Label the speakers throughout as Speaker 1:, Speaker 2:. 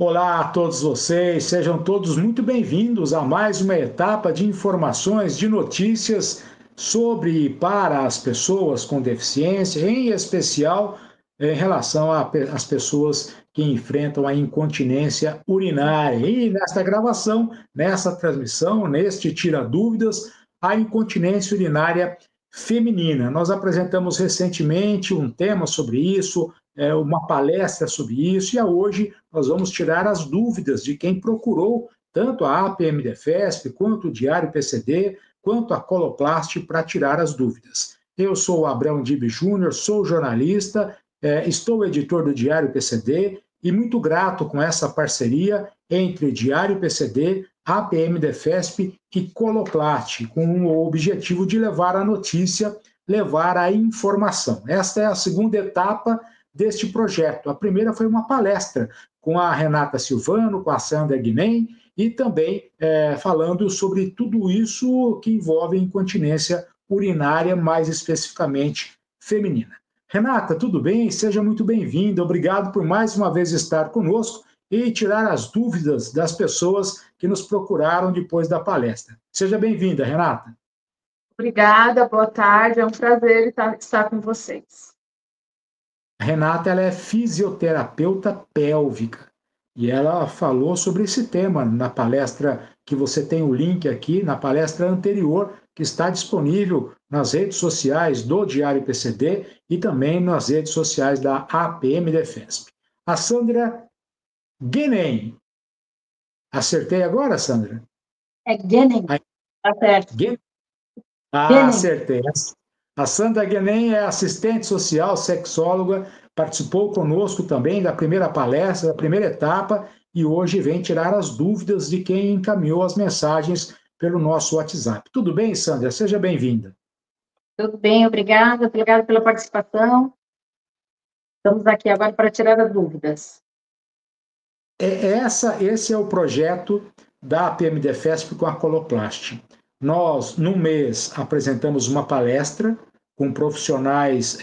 Speaker 1: Olá a todos vocês, sejam todos muito bem-vindos a mais uma etapa de informações, de notícias sobre e para as pessoas com deficiência, em especial em relação às pessoas que enfrentam a incontinência urinária. E nesta gravação, nessa transmissão, neste Tira Dúvidas, a incontinência urinária feminina. Nós apresentamos recentemente um tema sobre isso, uma palestra sobre isso, e hoje nós vamos tirar as dúvidas de quem procurou tanto a APMDefesp, quanto o Diário PCD, quanto a Coloplast para tirar as dúvidas. Eu sou o Abrão Dib Júnior, sou jornalista, estou editor do Diário PCD e muito grato com essa parceria entre o Diário PCD, APMDefesp e Coloplast, com o objetivo de levar a notícia, levar a informação. Esta é a segunda etapa deste projeto. A primeira foi uma palestra com a Renata Silvano, com a Sandra Guiné, e também falando sobre tudo isso que envolve incontinência urinária, mais especificamente feminina. Renata, tudo bem? Seja muito bem-vinda. Obrigado por mais uma vez estar conosco e tirar as dúvidas das pessoas que nos procuraram depois da palestra. Seja bem-vinda, Renata.
Speaker 2: Obrigada, boa tarde. É um prazer estar com vocês.
Speaker 1: A Renata, ela é fisioterapeuta pélvica e ela falou sobre esse tema na palestra que você tem o link aqui, na palestra anterior, que está disponível nas redes sociais do Diário PCD e também nas redes sociais da APMDefesp. A Sandra Guenem. Acertei agora, Sandra?
Speaker 2: É Guenem, tá certo.
Speaker 1: Acertei. A Sandra Guenem é assistente social, sexóloga, participou conosco também da primeira palestra, da primeira etapa, e hoje vem tirar as dúvidas de quem encaminhou as mensagens pelo nosso WhatsApp. Tudo bem, Sandra? Seja bem-vinda.
Speaker 2: Tudo bem, obrigada pela participação. Estamos aqui agora para tirar as dúvidas.
Speaker 1: Esse é o projeto da APMDefesp com a Coloplast. Nós, no mês, apresentamos uma palestra com profissionais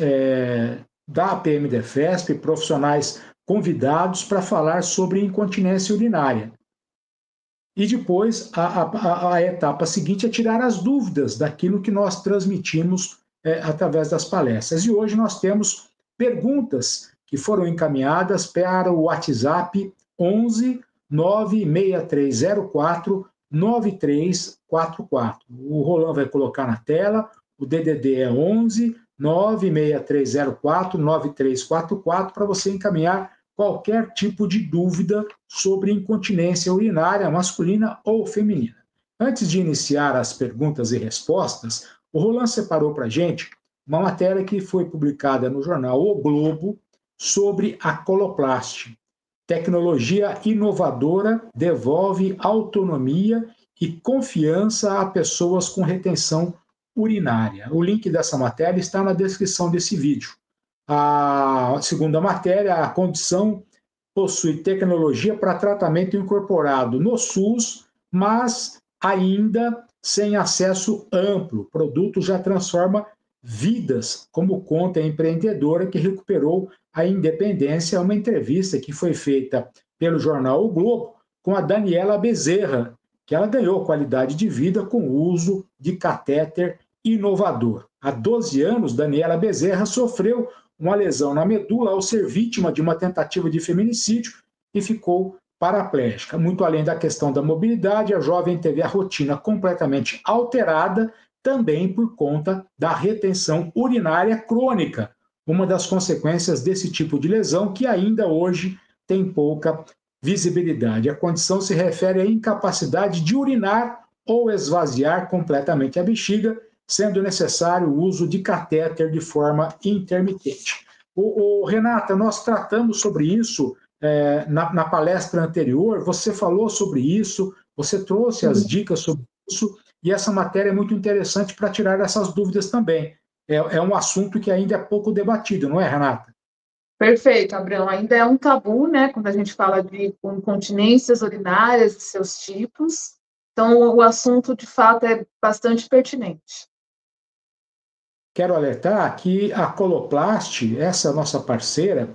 Speaker 1: da APMDefesp, profissionais convidados para falar sobre incontinência urinária. E depois, a etapa seguinte é tirar as dúvidas daquilo que nós transmitimos através das palestras. E hoje nós temos perguntas que foram encaminhadas para o WhatsApp 11 96304 9344. O Roland vai colocar na tela, o DDD é 11 96304 9344 para você encaminhar qualquer tipo de dúvida sobre incontinência urinária masculina ou feminina. Antes de iniciar as perguntas e respostas, o Roland separou para a gente uma matéria que foi publicada no jornal O Globo sobre a Coloplast. Tecnologia inovadora devolve autonomia e confiança a pessoas com retenção urinária. O link dessa matéria está na descrição desse vídeo. A segunda matéria, a condição possui tecnologia para tratamento incorporado no SUS, mas ainda sem acesso amplo. O produto já transforma vidas, como conta a empreendedora que recuperou a independência. Uma entrevista que foi feita pelo jornal O Globo com a Daniela Bezerra, que ela ganhou qualidade de vida com o uso de catéter inovador. Há 12 anos, Daniela Bezerra sofreu uma lesão na medula ao ser vítima de uma tentativa de feminicídio e ficou paraplégica. Muito além da questão da mobilidade, a jovem teve a rotina completamente alterada, também por conta da retenção urinária crônica, uma das consequências desse tipo de lesão que ainda hoje tem pouca visibilidade. A condição se refere à incapacidade de urinar ou esvaziar completamente a bexiga, sendo necessário o uso de catéter de forma intermitente. Renata, nós tratamos sobre isso na palestra anterior, você falou sobre isso, você trouxe as dicas sobre isso, e essa matéria é muito interessante para tirar essas dúvidas também. É um assunto que ainda é pouco debatido, não é, Renata?
Speaker 2: Perfeito, Abrão. Ainda é um tabu, né, quando a gente fala de incontinências urinárias e seus tipos. Então, o assunto, de fato, é bastante pertinente.
Speaker 1: Quero alertar que a Coloplast, essa nossa parceira,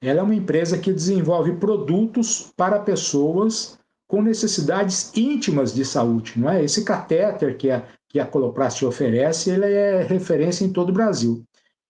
Speaker 1: Ela é uma empresa que desenvolve produtos para pessoas com necessidades íntimas de saúde, não é? Esse catéter que a Coloplast oferece, ele é referência em todo o Brasil.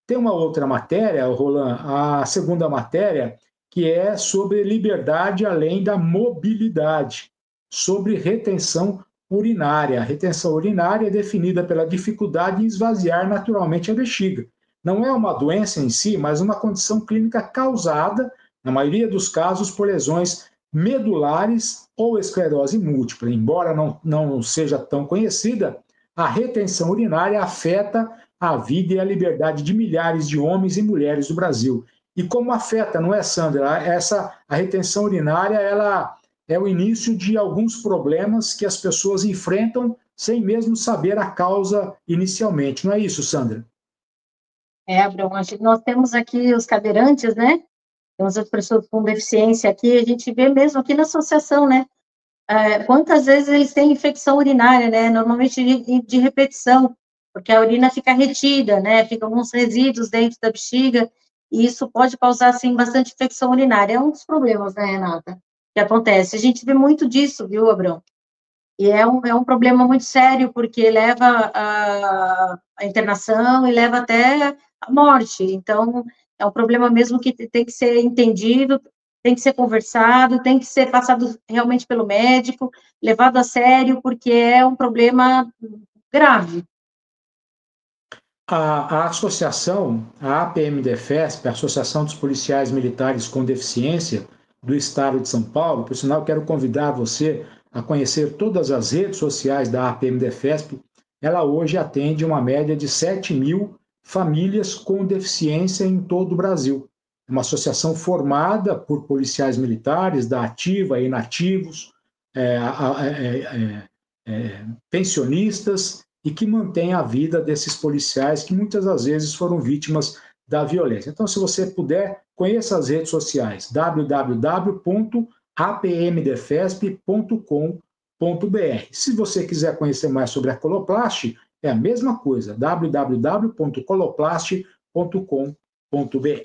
Speaker 1: Tem uma outra matéria, Roland, a segunda matéria, que é sobre liberdade além da mobilidade, sobre retenção urinária. A retenção urinária é definida pela dificuldade em esvaziar naturalmente a bexiga. Não é uma doença em si, mas uma condição clínica causada, na maioria dos casos, por lesões medulares ou esclerose múltipla. Embora não seja tão conhecida, a retenção urinária afeta a vida e a liberdade de milhares de homens e mulheres do Brasil. E como afeta, não é, Sandra? A retenção urinária, ela é o início de alguns problemas que as pessoas enfrentam sem mesmo saber a causa inicialmente. Não é isso, Sandra?
Speaker 3: Abrão, nós temos aqui os cadeirantes, né? Temos as pessoas com deficiência aqui, a gente vê mesmo aqui na associação, né? Quantas vezes eles têm infecção urinária, né? Normalmente de repetição, porque a urina fica retida, né? Ficam alguns resíduos dentro da bexiga, e isso pode causar, assim, bastante infecção urinária. É um dos problemas, né, Renata? Que acontece. A gente vê muito disso, viu, Abrão? E é um problema muito sério, porque leva a internação e leva até a morte. Então, é um problema mesmo que tem que ser entendido, tem que ser conversado, tem que ser passado realmente pelo médico, levado a sério, porque é um problema grave.
Speaker 1: A associação, a APMDefesp, a Associação dos Policiais Militares com Deficiência do Estado de São Paulo, por sinal, quero convidar você a conhecer todas as redes sociais da APMDefesp. Ela hoje atende uma média de 7.000 famílias com deficiência em todo o Brasil. É uma associação formada por policiais militares da ativa e inativos, pensionistas, e que mantém a vida desses policiais que muitas das vezes foram vítimas da violência. Então, se você puder, conheça as redes sociais www.apmdefesp.com.br. Se você quiser conhecer mais sobre a Coloplast, é a mesma coisa, www.coloplast.com.br.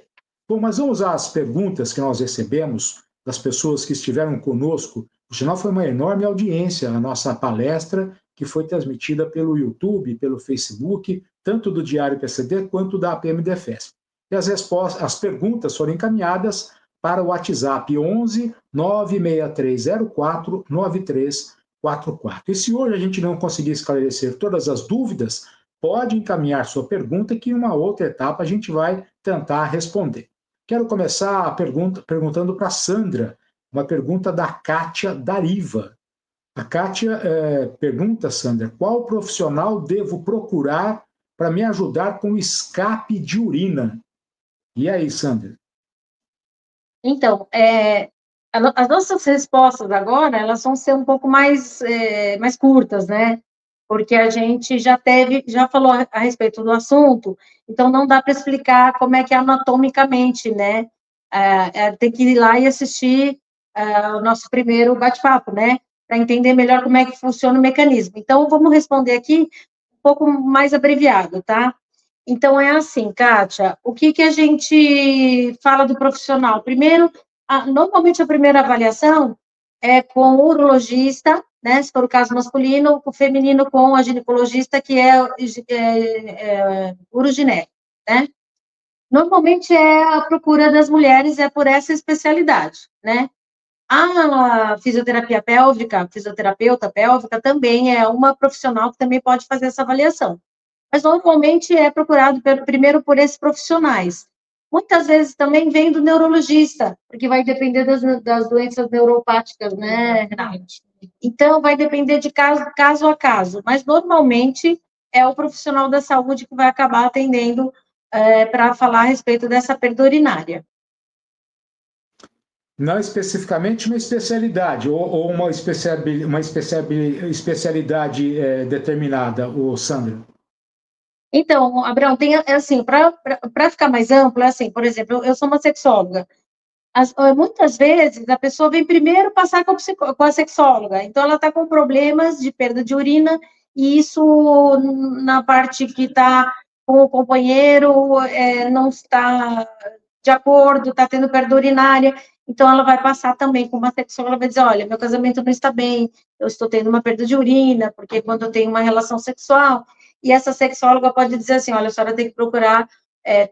Speaker 1: Bom, mas vamos às perguntas que nós recebemos das pessoas que estiveram conosco. Por sinal, foi uma enorme audiência a nossa palestra, que foi transmitida pelo YouTube, pelo Facebook, tanto do Diário PCD quanto da APMDefesp. E as perguntas foram encaminhadas para o WhatsApp 11 96304 9344. E se hoje a gente não conseguir esclarecer todas as dúvidas, pode encaminhar sua pergunta que em uma outra etapa a gente vai tentar responder. Quero começar perguntando para a Sandra, uma pergunta da Kátia Dariva. A Kátia pergunta, Sandra, qual profissional devo procurar para me ajudar com o escape de urina? E aí, Sandra?
Speaker 3: Então, as nossas respostas agora, elas vão ser um pouco mais curtas, né? Porque a gente já falou a respeito do assunto, então não dá para explicar como é que é anatomicamente, né? Tem que ir lá e assistir o nosso primeiro bate-papo, né? Para entender melhor como é que funciona o mecanismo. Então, vamos responder aqui um pouco mais abreviado, tá? Então, é assim, Kátia, o que a gente fala do profissional? Primeiro, normalmente a primeira avaliação é com o urologista, né, se for o caso masculino, o feminino com a ginecologista, que é uroginéco, né? Normalmente a procura das mulheres é por essa especialidade, né? A fisioterapia pélvica, fisioterapeuta pélvica, também é uma profissional que também pode fazer essa avaliação. Mas normalmente é procurado primeiro por esses profissionais. Muitas vezes também vem do neurologista, porque vai depender das doenças neuropáticas, né, Renato? Então, vai depender de caso a caso, mas normalmente é o profissional da saúde que vai acabar atendendo para falar a respeito dessa perda urinária.
Speaker 1: Não especificamente uma especialidade, ou uma especialidade determinada, Sandra?
Speaker 3: Então, Abraão, tem assim, para ficar mais amplo, assim, por exemplo, eu sou uma sexóloga. Muitas vezes a pessoa vem primeiro passar com a sexóloga, então ela está com problemas de perda de urina, e isso na parte que está com o companheiro não está de acordo, está tendo perda urinária, então ela vai passar também com uma sexóloga, vai dizer, olha, meu casamento não está bem, eu estou tendo uma perda de urina, porque quando eu tenho uma relação sexual, e essa sexóloga pode dizer assim, olha, a senhora tem que procurar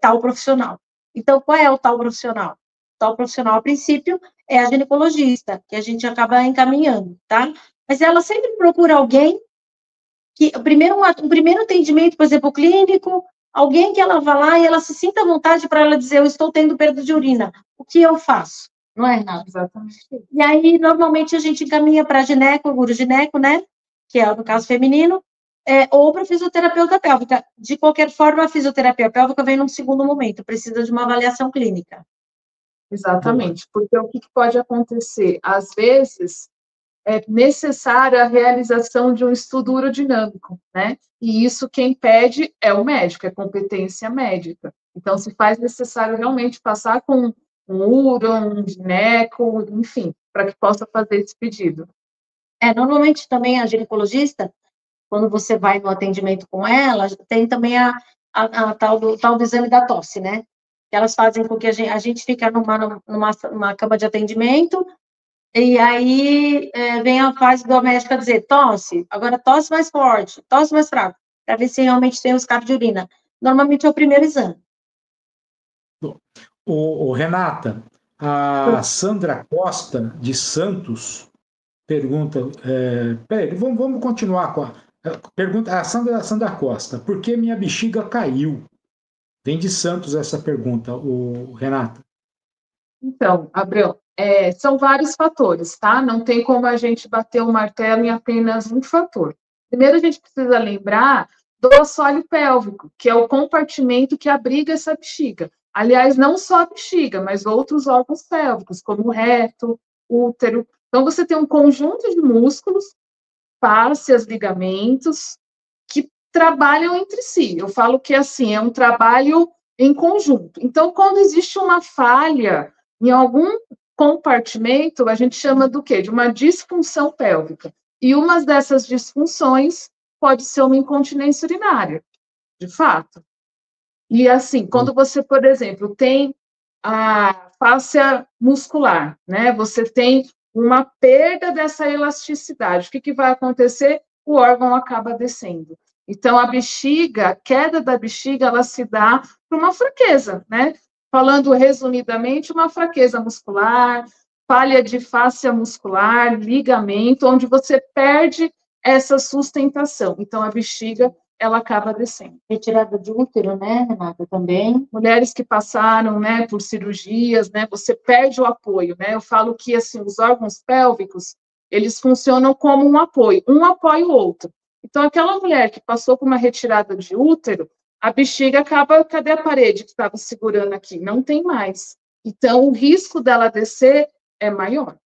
Speaker 3: tal profissional. Então, qual é o tal profissional? Tal profissional, a princípio, é a ginecologista, que a gente acaba encaminhando, tá? Mas ela sempre procura alguém que, um primeiro atendimento, por exemplo, clínico, alguém que ela vá lá e ela se sinta à vontade para ela dizer, eu estou tendo perda de urina, o que eu faço? Não é, Renato?
Speaker 2: Exatamente.
Speaker 3: E aí, normalmente, a gente encaminha para gineco, urogineco, né, que é no caso feminino, ou para fisioterapeuta pélvica. De qualquer forma, a fisioterapia pélvica vem num segundo momento, precisa de uma avaliação clínica.
Speaker 2: Exatamente, porque o que pode acontecer? Às vezes, é necessária a realização de um estudo urodinâmico, né? E isso quem pede é o médico, é competência médica. Então, se faz necessário realmente passar com um uro, um gineco, enfim, para que possa fazer esse pedido.
Speaker 3: Normalmente também a ginecologista, quando você vai no atendimento com ela, tem também a tal do exame da tosse, né? Que elas fazem com que a gente fica numa cama de atendimento, e aí vem a fase do médico dizer, tosse, agora tosse mais forte, tosse mais fraco, para ver se realmente tem o escape de urina. Normalmente é o primeiro exame.
Speaker 1: Renata, a Sandra Costa, de Santos, pergunta, peraí, vamos continuar com a pergunta, a Sandra Costa, por que minha bexiga caiu? Vem de Santos essa pergunta, Renata.
Speaker 2: Então, Abreu, são vários fatores, tá? Não tem como a gente bater o martelo em apenas um fator. Primeiro, a gente precisa lembrar do assoalho pélvico, que é o compartimento que abriga essa bexiga. Aliás, não só a bexiga, mas outros órgãos pélvicos, como o reto, útero. Então, você tem um conjunto de músculos, fáscias, ligamentos, que trabalham entre si. Eu falo que, assim, é um trabalho em conjunto. Então, quando existe uma falha em algum compartimento, a gente chama do quê? De uma disfunção pélvica. E uma dessas disfunções pode ser uma incontinência urinária, de fato. E assim, quando você, por exemplo, tem a fáscia muscular, né? Você tem uma perda dessa elasticidade. O que vai acontecer? O órgão acaba descendo. Então, a bexiga, a queda da bexiga, ela se dá por uma fraqueza, né? Falando resumidamente, uma fraqueza muscular, falha de fáscia muscular, ligamento, onde você perde essa sustentação. Então, a bexiga, ela acaba descendo.
Speaker 3: Retirada de útero, né, Renata, também.
Speaker 2: Mulheres que passaram, né, por cirurgias, né, você perde o apoio, né? Eu falo que, assim, os órgãos pélvicos, eles funcionam como um apoia o outro. Então, aquela mulher que passou por uma retirada de útero, a bexiga acaba, cadê a parede que estava segurando aqui? Não tem mais. Então, o risco dela descer é maior.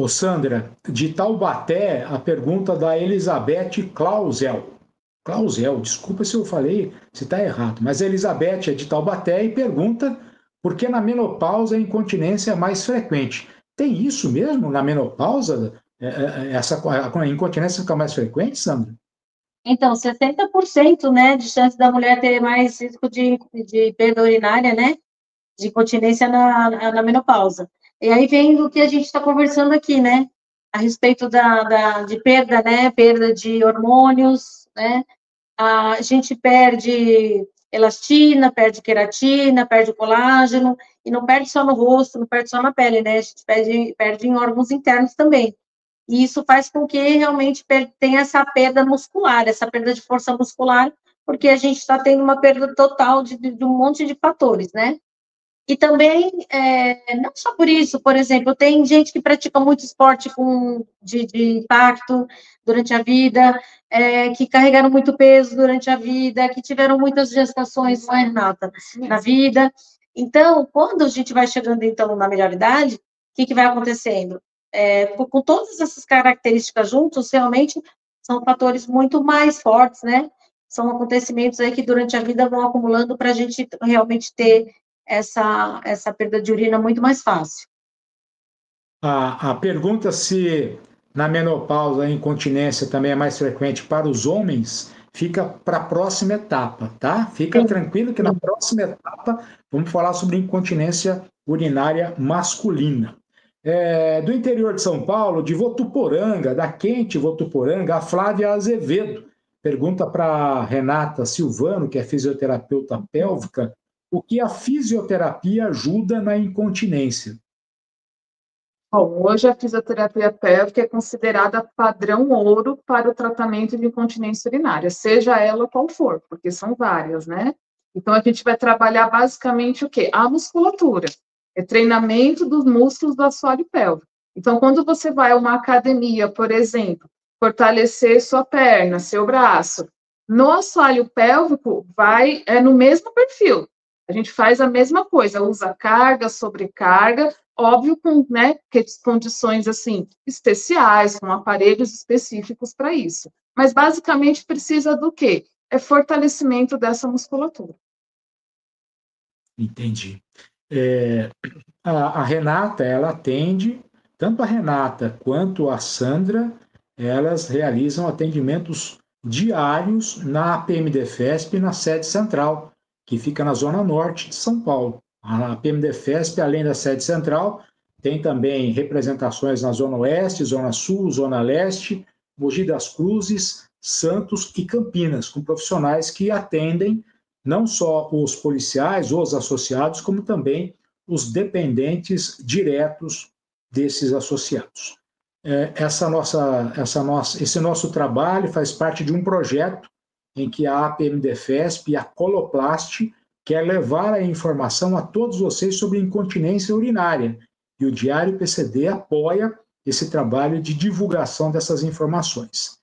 Speaker 1: Sandra, de Taubaté, a pergunta da Elizabeth Clausel. Clausel, desculpa se eu falei, se está errado, mas a Elizabeth é de Taubaté e pergunta por que na menopausa a incontinência é mais frequente. Tem isso mesmo na menopausa? A incontinência fica mais frequente, Sandra?
Speaker 3: Então, 60%, né, de chance da mulher ter mais risco de perda urinária, né, de incontinência na menopausa. E aí vem do que a gente está conversando aqui, né, a respeito de perda, né, perda de hormônios, né, a gente perde elastina, perde queratina, perde colágeno, e não perde só no rosto, não perde só na pele, né, a gente perde em órgãos internos também. E isso faz com que realmente tenha essa perda muscular, essa perda de força muscular, porque a gente está tendo uma perda total de um monte de fatores, né? E também, não só por isso, por exemplo, tem gente que pratica muito esporte de impacto durante a vida, que carregaram muito peso durante a vida, que tiveram muitas gestações, não é, Renata, na vida. Então, quando a gente vai chegando, então, na melhor idade, o que vai acontecendo? Com todas essas características juntos, realmente, são fatores muito mais fortes, né? São acontecimentos aí que durante a vida vão acumulando para a gente realmente ter essa perda de urina muito mais fácil.
Speaker 1: A pergunta se na menopausa a incontinência também é mais frequente para os homens fica para a próxima etapa, tá? Fica tranquilo que na próxima etapa Renata. Vamos falar sobre incontinência urinária masculina. Do interior de São Paulo, de Votuporanga, da quente Votuporanga, a Flávia Azevedo pergunta para a Renata Silvano, que é fisioterapeuta pélvica, o que a fisioterapia ajuda na incontinência.
Speaker 2: Bom, hoje a fisioterapia pélvica é considerada padrão ouro para o tratamento de incontinência urinária, seja ela qual for, porque são várias, né? Então, a gente vai trabalhar basicamente o quê? A musculatura. É treinamento dos músculos do assoalho pélvico. Então, quando você vai a uma academia, por exemplo, fortalecer sua perna, seu braço, no assoalho pélvico é no mesmo perfil. A gente faz a mesma coisa, usa carga, sobrecarga, óbvio com, né, condições assim especiais, com aparelhos específicos para isso. Mas basicamente precisa do quê? É fortalecimento dessa musculatura.
Speaker 1: Entendi. A Renata, ela atende, tanto a Renata quanto a Sandra, elas realizam atendimentos diários na APMDefesp, na sede central, que fica na zona norte de São Paulo. A APMDefesp, além da sede central, tem também representações na zona oeste, zona sul, zona leste, Mogi das Cruzes, Santos e Campinas, com profissionais que atendem não só os policiais, os associados, como também os dependentes diretos desses associados. Esse nosso trabalho faz parte de um projeto em que a APMDefesp e a Coloplast quer levar a informação a todos vocês sobre incontinência urinária, e o Diário PCD apoia esse trabalho de divulgação dessas informações.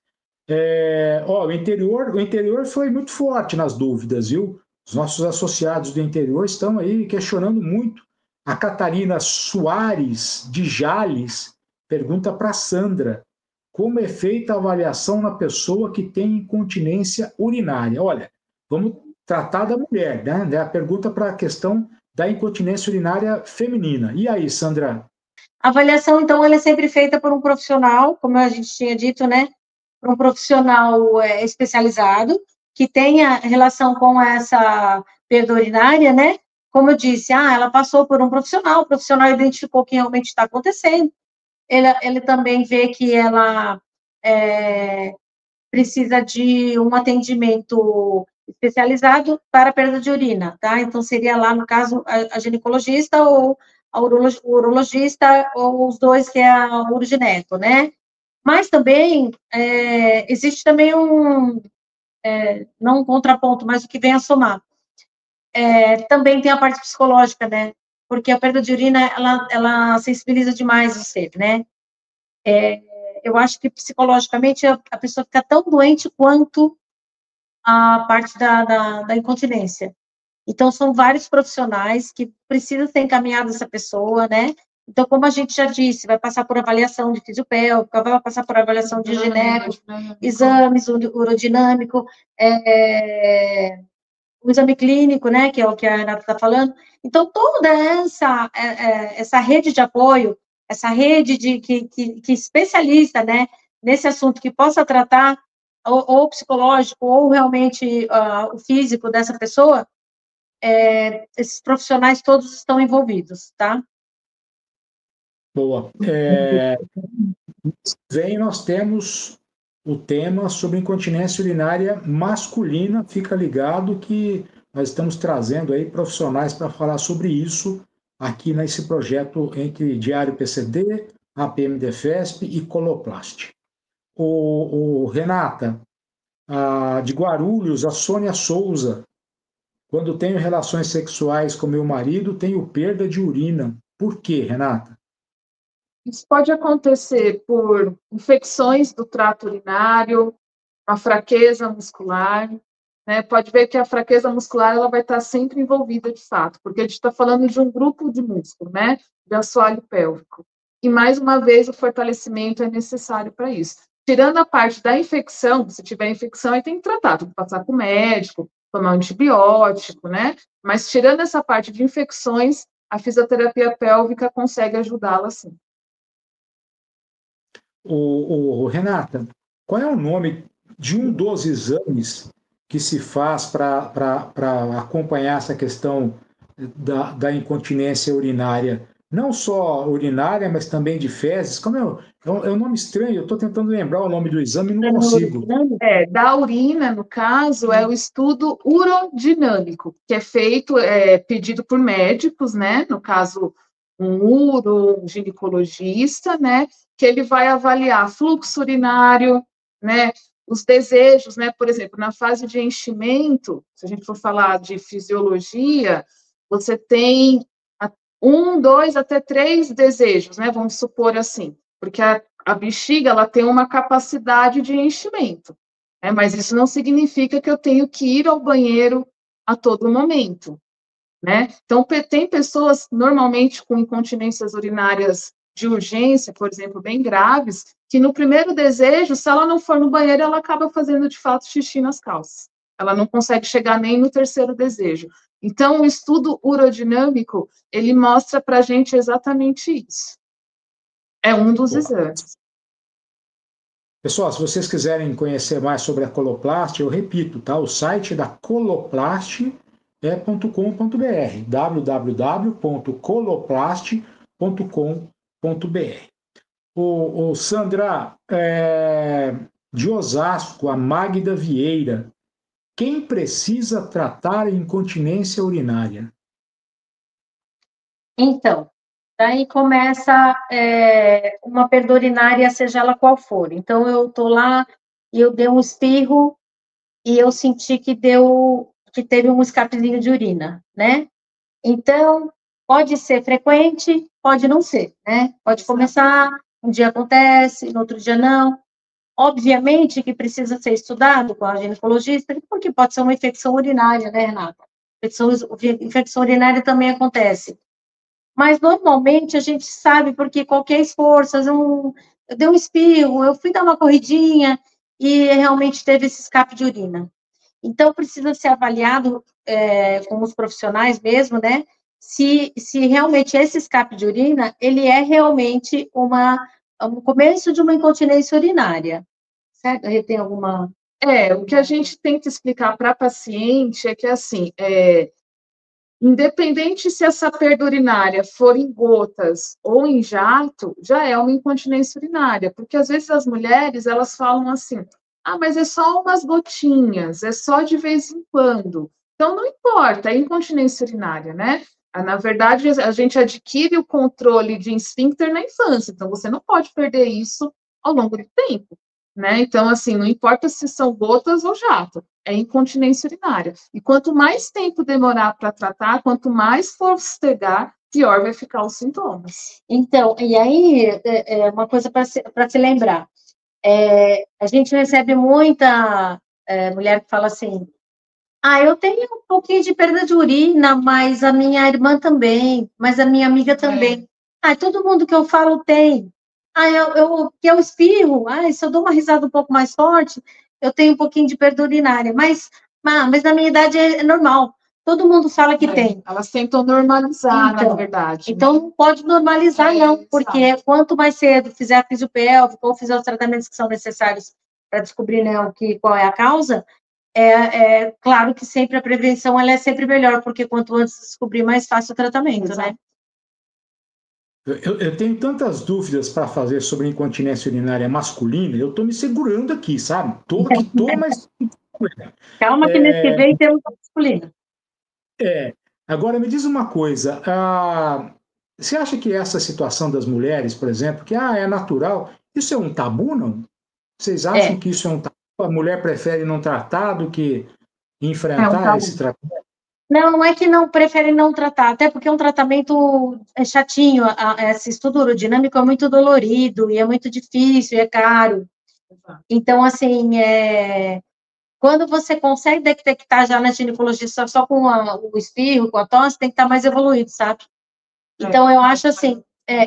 Speaker 1: O interior foi muito forte nas dúvidas, viu? Os nossos associados do interior estão aí questionando muito. A Catarina Soares, de Jales, pergunta para a Sandra, como é feita a avaliação na pessoa que tem incontinência urinária? Olha, vamos tratar da mulher, né? A pergunta para a questão da incontinência urinária feminina. E aí, Sandra?
Speaker 3: A avaliação, então, ela é sempre feita por um profissional, como a gente tinha dito, né? Por um profissional especializado, que tenha relação com essa perda urinária, né? Como eu disse, ela passou por um profissional, o profissional identificou o que realmente está acontecendo, ele também vê que ela precisa de um atendimento especializado para perda de urina, tá? Então, seria lá, no caso, a ginecologista ou o urologista, ou os dois, que é o urogineco, né? Mas também, existe também não um contraponto, mas o que vem a somar. Também tem a parte psicológica, né? Porque a perda de urina, ela sensibiliza demais o ser, né? Eu acho que psicologicamente a pessoa fica tão doente quanto a parte da incontinência. Então, são vários profissionais que precisam ser encaminhados essa pessoa, né? Então, como a gente já disse, vai passar por avaliação de fisiopélvica, vai passar por avaliação de gineco, exames urodinâmico, o exame clínico, né, que é o que a Renata está falando. Então, toda essa rede de apoio, essa rede que especialista, né, nesse assunto, que possa tratar ou psicológico, ou realmente o físico dessa pessoa, esses profissionais todos estão envolvidos, tá?
Speaker 1: Boa. Nós temos o tema sobre incontinência urinária masculina. Fica ligado que nós estamos trazendo aí profissionais para falar sobre isso aqui nesse projeto entre Diário PCD, APMDefesp e Coloplast. Renata, de Guarulhos, a Sônia Souza, quando tenho relações sexuais com meu marido, tenho perda de urina. Por quê, Renata?
Speaker 2: Isso pode acontecer por infecções do trato urinário, uma fraqueza muscular, né? Pode ver que a fraqueza muscular ela vai estar sempre envolvida de fato, porque a gente está falando de um grupo de músculo, né? De assoalho pélvico. E, mais uma vez, o fortalecimento é necessário para isso. Tirando a parte da infecção, se tiver infecção, aí tem que tratar, tem que passar com o médico, tomar um antibiótico, né? Mas, tirando essa parte de infecções, a fisioterapia pélvica consegue ajudá-la, sim.
Speaker 1: Renata, qual é o nome de um dos exames que se faz para acompanhar essa questão da incontinência urinária, não só urinária, mas também de fezes. Como é um nome estranho, eu estou tentando lembrar o nome do exame e não consigo.
Speaker 2: Da urina, no caso, é o estudo urodinâmico, que é feito, pedido por médicos, né? No caso, um ginecologista, né? Que ele vai avaliar fluxo urinário, né? Os desejos, né? Por exemplo, na fase de enchimento, se a gente for falar de fisiologia, você tem 1, 2 até 3 desejos, né? Vamos supor assim, porque a bexiga ela tem uma capacidade de enchimento, né? Mas isso não significa que eu tenho que ir ao banheiro a todo momento, né? Então, tem pessoas normalmente com incontinências urinárias de urgência, por exemplo, bem graves, que no primeiro desejo, se ela não for no banheiro, ela acaba fazendo de fato xixi nas calças. Ela não consegue chegar nem no terceiro desejo. Então, o estudo urodinâmico, ele mostra para a gente exatamente isso. É um dos exames.
Speaker 1: Pessoal, se vocês quiserem conhecer mais sobre a Coloplast, eu repito, tá? O site da Coloplast é .com.br, www.coloplast.com.br. O Sandra, de Osasco, a Magda Vieira, quem precisa tratar incontinência urinária?
Speaker 3: Então, daí começa uma perda urinária, seja ela qual for. Então, eu estou lá e eu dei um espirro e eu senti que teve um escapezinho de urina, né? Então, pode ser frequente, pode não ser, né? Pode começar, um dia acontece, no outro dia não. Obviamente que precisa ser estudado com a ginecologista, porque pode ser uma infecção urinária, né, Renata? Infecção urinária também acontece. Mas, normalmente, a gente sabe, porque qualquer esforço, eu dei um espirro, eu fui dar uma corridinha e realmente teve esse escape de urina. Então, precisa ser avaliado com os profissionais mesmo, né? Se realmente esse escape de urina, ele é realmente um começo de uma incontinência urinária. Certo? Tem alguma...
Speaker 2: O que a gente tenta explicar para a paciente é que, assim, independente se essa perda urinária for em gotas ou em jato, já é uma incontinência urinária, porque às vezes as mulheres, elas falam assim, mas é só umas gotinhas, é só de vez em quando. Então, não importa, é incontinência urinária, né? Na verdade, a gente adquire o controle de esfíncter na infância, então você não pode perder isso ao longo do tempo, né? Então, assim, não importa se são gotas ou jato, é incontinência urinária. E quanto mais tempo demorar para tratar, quanto mais for postergar, pior vai ficar os sintomas.
Speaker 3: Então, e aí, uma coisa para se lembrar, a gente recebe muita mulher que fala assim, eu tenho um pouquinho de perda de urina, mas a minha irmã também, mas a minha amiga também. Todo mundo que eu falo tem. Que eu espirro, se eu dou uma risada um pouco mais forte, eu tenho um pouquinho de perda urinária, mas na minha idade é normal. Todo mundo fala que tem.
Speaker 2: Elas tentam normalizar, na verdade.
Speaker 3: Então, não pode normalizar, não, porque quanto mais cedo fizer a fisiopélvica ou fizer os tratamentos que são necessários para descobrir, né, qual é a causa, claro que sempre a prevenção ela é sempre melhor, porque quanto antes descobrir, mais fácil o tratamento, né?
Speaker 1: Eu tenho tantas dúvidas para fazer sobre incontinência urinária masculina, eu estou me segurando aqui, sabe? Mas...
Speaker 3: Calma que nesse que vem temos a masculina.
Speaker 1: Agora me diz uma coisa, você acha que essa situação das mulheres, por exemplo, que é natural, isso é um tabu, não? Vocês acham que isso é um tabu? A mulher prefere não tratar do que enfrentar esse tratamento?
Speaker 3: Não é que não prefere não tratar, até porque é um tratamento chatinho, esse estudo urodinâmico é muito dolorido, e é muito difícil, e é caro. Então, assim, quando você consegue detectar já na ginecologia só com o espirro, com a tosse, tem que estar mais evoluído, sabe? Então, eu acho assim,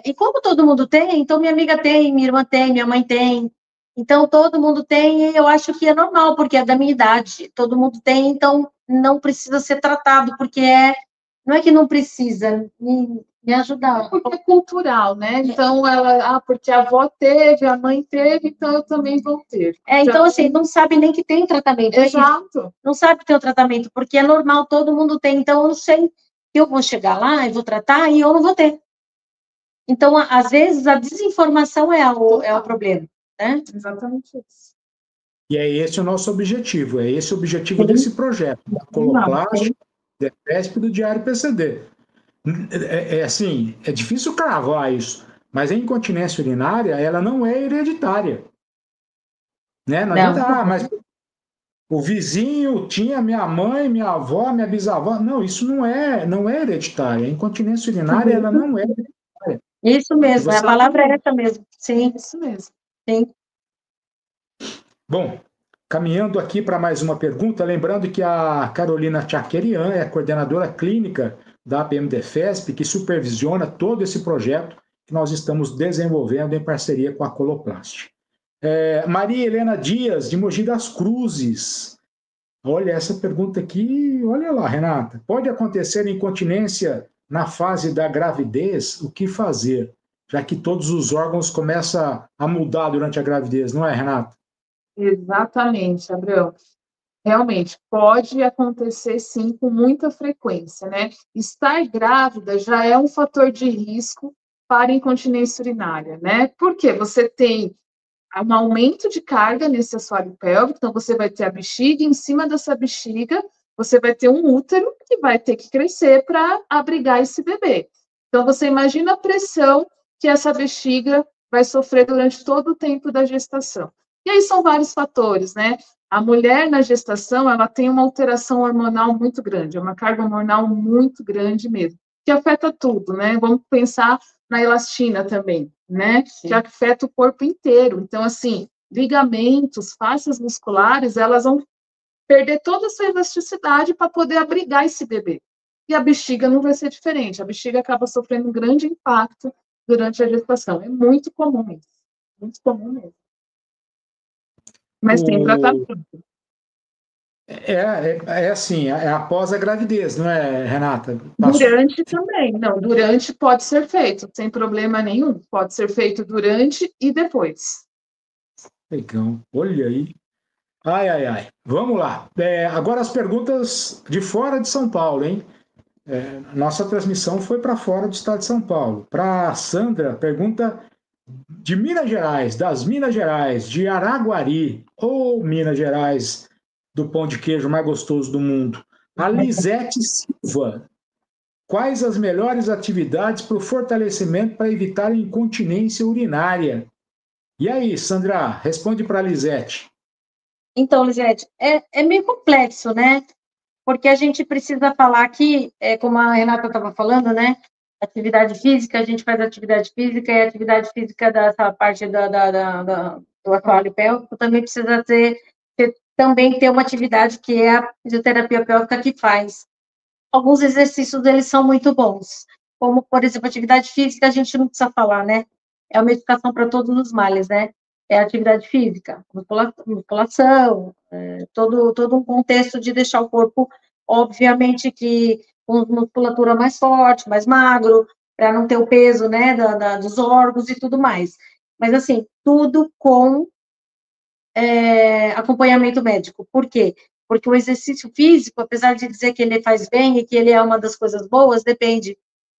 Speaker 3: e como todo mundo tem, então minha amiga tem, minha irmã tem, minha mãe tem, então todo mundo tem, e eu acho que é normal, porque é da minha idade, todo mundo tem, então não precisa ser tratado, porque não é que não precisa, me ajudar.
Speaker 2: Porque é cultural, né? Então, porque a avó teve, a mãe teve, então eu também vou ter.
Speaker 3: Então, assim, não sabe nem que tem tratamento.
Speaker 2: Exato.
Speaker 3: Não sabe que tem o tratamento, porque é normal, todo mundo tem, então eu não sei eu vou chegar lá e vou tratar e eu não vou ter. Então, às vezes, a desinformação é o problema, né?
Speaker 2: Exatamente isso.
Speaker 1: E é esse o nosso objetivo, é esse o objetivo desse projeto, da Coloplast, da EFESP e do Diário PCD. Assim, é difícil cravar isso, mas a incontinência urinária, ela não é hereditária. Né? Não adianta, mas o vizinho tinha minha mãe, minha avó, minha bisavó. Não, isso não é hereditária. A incontinência urinária, ela não é hereditária.
Speaker 3: Isso mesmo, a palavra é essa mesmo. Sim,
Speaker 2: isso mesmo.
Speaker 3: Sim.
Speaker 1: Bom, caminhando aqui para mais uma pergunta, lembrando que a Carolina Tchakerian é a coordenadora clínica da APM-DEFESP, que supervisiona todo esse projeto que nós estamos desenvolvendo em parceria com a Coloplast. Maria Helena Dias, de Mogi das Cruzes. Olha, essa pergunta aqui, olha lá, Renata. Pode acontecer incontinência na fase da gravidez? O que fazer? Já que todos os órgãos começam a mudar durante a gravidez, não é, Renata?
Speaker 2: Exatamente, Abraão. Realmente, pode acontecer, sim, com muita frequência, né? Estar grávida já é um fator de risco para incontinência urinária, né? Porque você tem um aumento de carga nesse assoalho pélvico, então você vai ter a bexiga, em cima dessa bexiga, você vai ter um útero que vai ter que crescer para abrigar esse bebê. Então, você imagina a pressão que essa bexiga vai sofrer durante todo o tempo da gestação. E aí são vários fatores, né? A mulher na gestação, ela tem uma alteração hormonal muito grande, é uma carga hormonal muito grande mesmo, que afeta tudo, né? Vamos pensar na elastina também, né? Sim. Que afeta o corpo inteiro. Então, assim, ligamentos, fáscias musculares, elas vão perder toda a sua elasticidade para poder abrigar esse bebê. E a bexiga não vai ser diferente. A bexiga acaba sofrendo um grande impacto durante a gestação. É muito comum isso. Muito comum mesmo. Mas tem tratamento.
Speaker 1: Assim, é após a gravidez, não é, Renata?
Speaker 2: Durante também. Não, durante pode ser feito, sem problema nenhum. Pode ser feito durante e depois.
Speaker 1: Legal. Olha aí. Ai. Vamos lá. Agora as perguntas de fora de São Paulo, hein? Nossa transmissão foi para fora do estado de São Paulo. Para a Sandra, pergunta de Minas Gerais, das Minas Gerais, de Araguari, ou Minas Gerais, do pão de queijo mais gostoso do mundo. A Lisete Silva. Quais as melhores atividades para o fortalecimento para evitar a incontinência urinária? E aí, Sandra, responde para a Lisete.
Speaker 3: Então, Lisete, é meio complexo, né? Porque a gente precisa falar aqui, como a Renata estava falando, né? Atividade física, a gente faz atividade física, e a atividade física dessa parte do assoalho pélvico também precisa também ter uma atividade que é a fisioterapia pélvica que faz. Alguns exercícios, eles são muito bons, como, por exemplo, atividade física, a gente não precisa falar, né? É uma educação para todos os males, né? É atividade física, musculação, todo um contexto de deixar o corpo, obviamente, que com musculatura mais forte, mais magro, para não ter o peso, né, dos órgãos e tudo mais. Mas, assim, tudo com acompanhamento médico. Por quê? Porque o exercício físico, apesar de dizer que ele faz bem e que ele é uma das coisas boas, depende,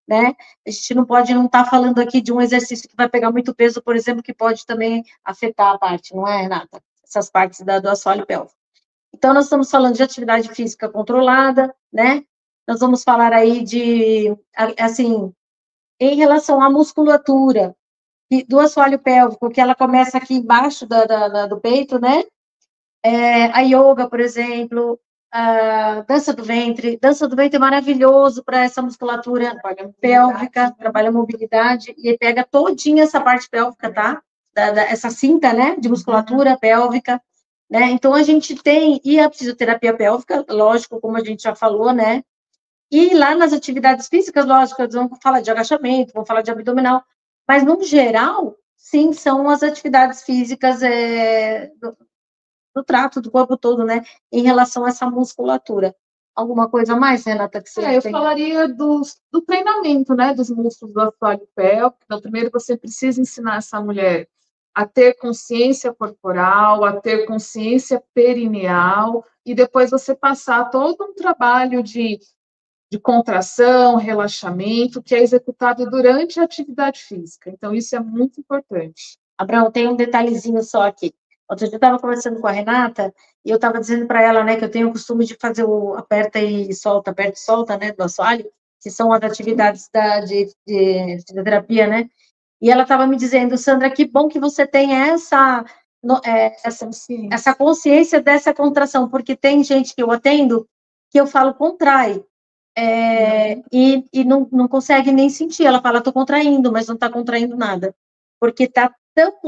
Speaker 3: né? A gente não pode não estar falando aqui de um exercício que vai pegar muito peso, por exemplo, que pode também afetar a parte, não é, Renata? Essas partes do assoalho pélvico. Então, nós estamos falando de atividade física controlada, né? Nós vamos falar aí de, assim, em relação à musculatura do assoalho pélvico, que ela começa aqui embaixo do peito, né? A yoga, por exemplo, a dança do ventre. Dança do ventre é maravilhoso para essa musculatura pélvica, trabalha a mobilidade e pega todinha essa parte pélvica, tá? Essa cinta, né, de musculatura pélvica, né? Então, a gente tem, e a fisioterapia pélvica, lógico, como a gente já falou, né? E lá nas atividades físicas, lógico, eles vão falar de agachamento, vão falar de abdominal, mas, no geral, sim, são as atividades físicas do trato do corpo todo, né, em relação a essa musculatura. Alguma coisa mais, Renata, que você
Speaker 2: eu falaria do treinamento, né, dos músculos do assoalho pélvico. Então, primeiro você precisa ensinar essa mulher a ter consciência corporal, a ter consciência perineal, e depois você passar todo um trabalho de de contração, relaxamento, que é executado durante a atividade física. Então, isso é muito importante.
Speaker 3: Abraão, tem um detalhezinho só aqui. Outro dia eu estava conversando com a Renata e eu estava dizendo para ela, né, que eu tenho o costume de fazer o aperta e solta, né, do assoalho, que são as atividades de fisioterapia, né? E ela estava me dizendo, Sandra, que bom que você tem essa consciência dessa contração, porque tem gente que eu atendo que eu falo contrai, e não consegue nem sentir. Ela fala, estou contraindo, mas não está contraindo nada, porque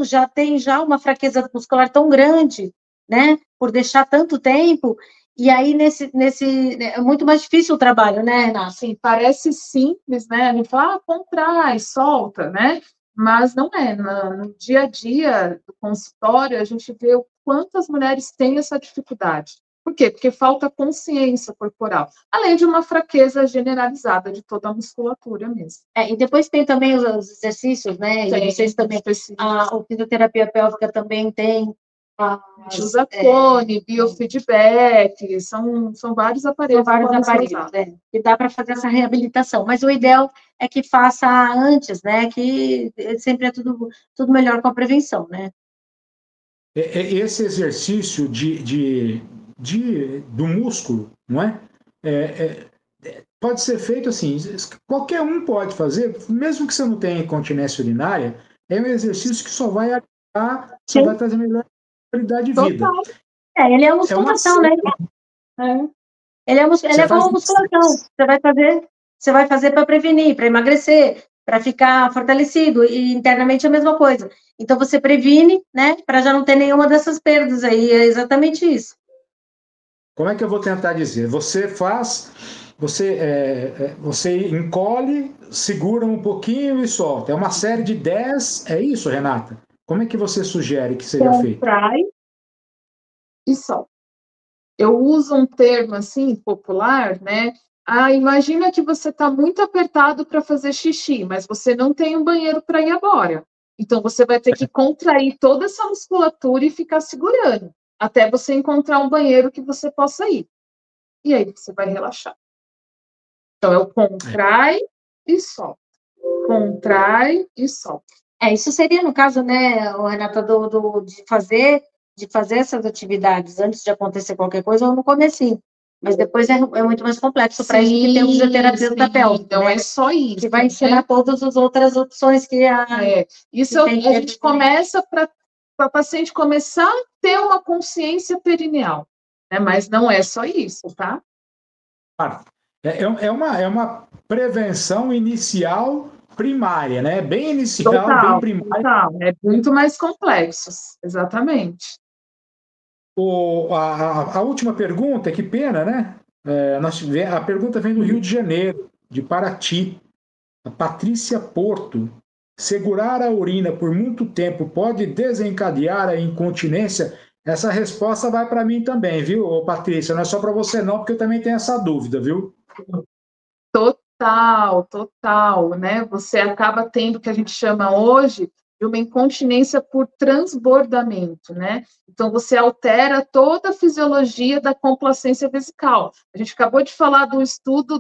Speaker 3: já tem uma fraqueza muscular tão grande, né, por deixar tanto tempo, e aí é muito mais difícil o trabalho, né, Renata?
Speaker 2: Assim, parece simples, né, a gente fala, contrai, solta, né, mas não é. No dia a dia do consultório, a gente vê o quanto as mulheres têm essa dificuldade. Por quê? Porque falta consciência corporal, além de uma fraqueza generalizada de toda a musculatura mesmo.
Speaker 3: E depois tem também os exercícios, né? E vocês também, a fisioterapia pélvica também tem.
Speaker 2: A gente usa cone, biofeedback, são vários aparelhos.
Speaker 3: Que dá para fazer essa reabilitação. Mas o ideal é que faça antes, né? Que sempre é tudo melhor com a prevenção, né?
Speaker 1: Esse exercício do músculo, não é? Pode ser feito assim, qualquer um pode fazer, mesmo que você não tenha incontinência urinária, é um exercício que só vai ajudar, só vai trazer melhor qualidade de vida.
Speaker 3: Ele é musculação, né? Ele é como musculação. Você vai fazer para prevenir, para emagrecer, para ficar fortalecido, e internamente é a mesma coisa. Então, você previne, né, para já não ter nenhuma dessas perdas aí, é exatamente isso.
Speaker 1: Como é que eu vou tentar dizer? Você encolhe, segura um pouquinho e solta. É uma série de 10, é isso, Renata? Como é que você sugere que seja feito?
Speaker 2: Contrai e solta. Eu uso um termo, assim, popular, né? Imagina que você está muito apertado para fazer xixi, mas você não tem um banheiro para ir agora. Então, você vai ter que contrair toda essa musculatura e ficar segurando, até você encontrar um banheiro que você possa ir. E aí, você vai relaxar. Então, é o contrai e solta. Contrai e solta.
Speaker 3: Isso seria, no caso, né, Renata, de fazer essas atividades antes de acontecer qualquer coisa ou no comecinho. Mas depois é muito mais complexo para isso que tem o fisioterapeuta pélvico.
Speaker 2: Não é só isso.
Speaker 3: Que vai ensinar todas as outras opções que
Speaker 2: Isso a gente começa para a paciente começar a ter uma consciência perineal, né? Mas não é só isso, tá?
Speaker 1: É uma prevenção inicial primária, né? Bem inicial,
Speaker 2: total,
Speaker 1: bem primária.
Speaker 2: Total. É muito mais complexo, exatamente.
Speaker 1: A última pergunta, que pena, né? A pergunta vem do Rio de Janeiro, de Paraty. A Patrícia Porto. Segurar a urina por muito tempo pode desencadear a incontinência? Essa resposta vai para mim também, viu, Patrícia? Não é só para você não, porque eu também tenho essa dúvida, viu?
Speaker 2: Total, né? Você acaba tendo o que a gente chama hoje de uma incontinência por transbordamento, né? Então, você altera toda a fisiologia da complacência vesical. A gente acabou de falar do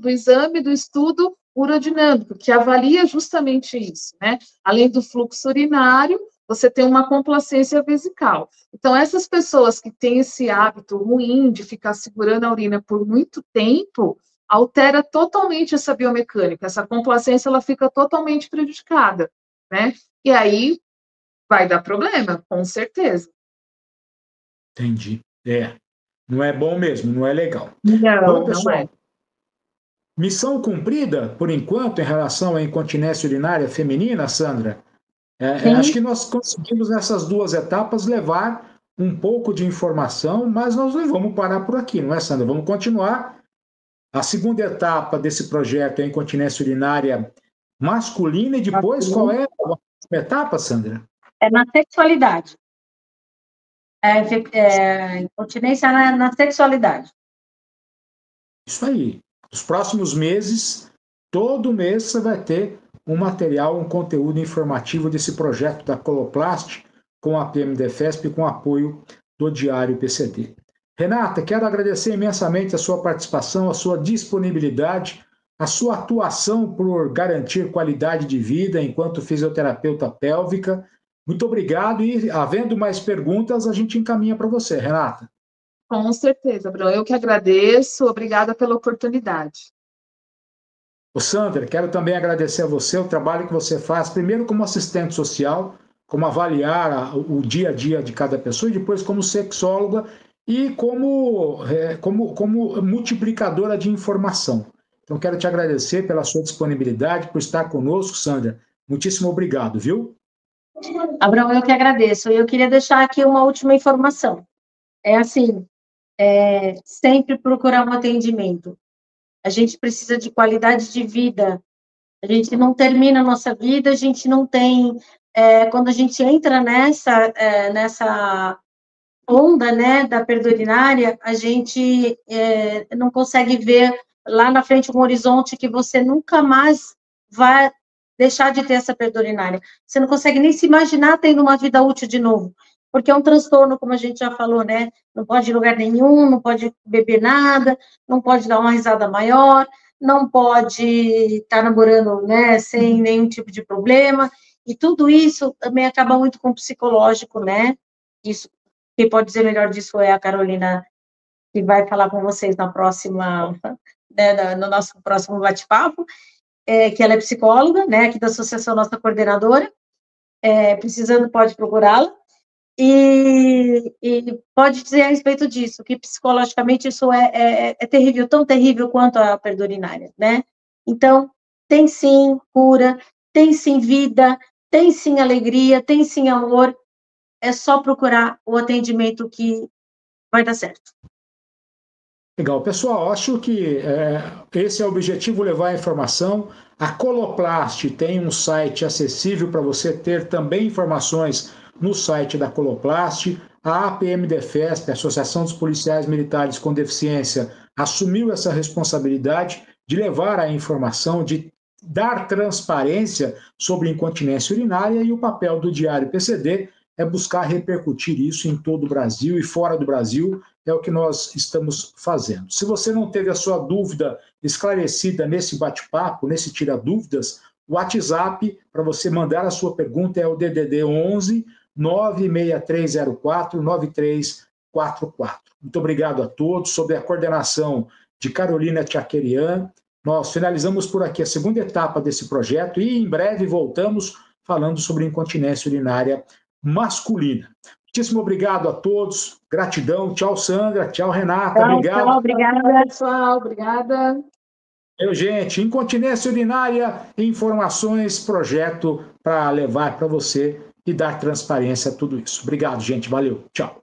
Speaker 2: exame do estudo urodinâmico, que avalia justamente isso, né? Além do fluxo urinário, você tem uma complacência vesical. Então, essas pessoas que têm esse hábito ruim de ficar segurando a urina por muito tempo, altera totalmente essa biomecânica, essa complacência ela fica totalmente prejudicada, né? E aí vai dar problema, com certeza.
Speaker 1: Entendi. Não é bom mesmo, não é legal.
Speaker 2: Não, pessoal, não é.
Speaker 1: Missão cumprida, por enquanto, em relação à incontinência urinária feminina, Sandra? Acho que nós conseguimos, nessas duas etapas, levar um pouco de informação, mas nós não vamos parar por aqui, não é, Sandra? Vamos continuar. A segunda etapa desse projeto é a incontinência urinária masculina, e depois qual é a etapa, Sandra?
Speaker 3: É na sexualidade. Incontinência na sexualidade.
Speaker 1: Isso aí. Nos próximos meses, todo mês você vai ter um material, um conteúdo informativo desse projeto da Coloplast com a PMDFESP e com apoio do Diário PCD. Renata, quero agradecer imensamente a sua participação, a sua disponibilidade. a sua atuação por garantir qualidade de vida enquanto fisioterapeuta pélvica. Muito obrigado e, havendo mais perguntas, a gente encaminha para você, Renata.
Speaker 2: Com certeza, Bruno. Eu que agradeço. Obrigada pela oportunidade.
Speaker 1: Ô, Sandra, quero também agradecer a você o trabalho que você faz, primeiro como assistente social, como avaliar o dia a dia de cada pessoa, e depois como sexóloga e como multiplicadora de informação. Então, quero te agradecer pela sua disponibilidade, por estar conosco, Sandra. Muitíssimo obrigado, viu?
Speaker 3: Abraão, eu que agradeço. Eu queria deixar aqui uma última informação. É assim, sempre procurar um atendimento. A gente precisa de qualidade de vida. A gente não termina a nossa vida, a gente não tem... quando a gente entra nessa onda, né, da perda urinária, a gente não consegue ver lá na frente um horizonte que você nunca mais vai deixar de ter essa perda urinária. Você não consegue nem se imaginar tendo uma vida útil de novo, porque é um transtorno, como a gente já falou, né? Não pode ir em lugar nenhum, não pode beber nada, não pode dar uma risada maior, não pode estar namorando, né, sem nenhum tipo de problema, e tudo isso também acaba muito com o psicológico, né? Isso, quem pode dizer melhor disso é a Carolina, que vai falar com vocês na próxima, né, no nosso próximo bate-papo, que ela é psicóloga, né, aqui da associação, nossa coordenadora, precisando pode procurá-la, e pode dizer a respeito disso, que psicologicamente isso é terrível, tão terrível quanto a perda urinária, né? Então, tem sim cura, tem sim vida, tem sim alegria, tem sim amor, é só procurar o atendimento que vai dar certo.
Speaker 1: Legal. Pessoal, acho que esse é o objetivo, levar a informação. A Coloplast tem um site acessível para você ter também informações no site da Coloplast. A APM-Defesp, a Associação dos Policiais Militares com Deficiência, assumiu essa responsabilidade de levar a informação, de dar transparência sobre incontinência urinária, e o papel do Diário PCD é buscar repercutir isso em todo o Brasil e fora do Brasil. É o que nós estamos fazendo. Se você não teve a sua dúvida esclarecida nesse bate-papo, nesse Tira Dúvidas, o WhatsApp para você mandar a sua pergunta é o DDD 11 96304 9344. Muito obrigado a todos. Sob a coordenação de Carolina Tchaquerian, nós finalizamos por aqui a segunda etapa desse projeto e em breve voltamos falando sobre incontinência urinária masculina. Muitíssimo obrigado a todos. Gratidão. Tchau, Sandra. Tchau, Renata.
Speaker 3: Tchau,
Speaker 1: obrigado.
Speaker 3: Tchau, obrigada.
Speaker 2: Pessoal, obrigada.
Speaker 1: Gente, incontinência urinária, informações, projeto para levar para você e dar transparência a tudo isso. Obrigado, gente. Valeu. Tchau.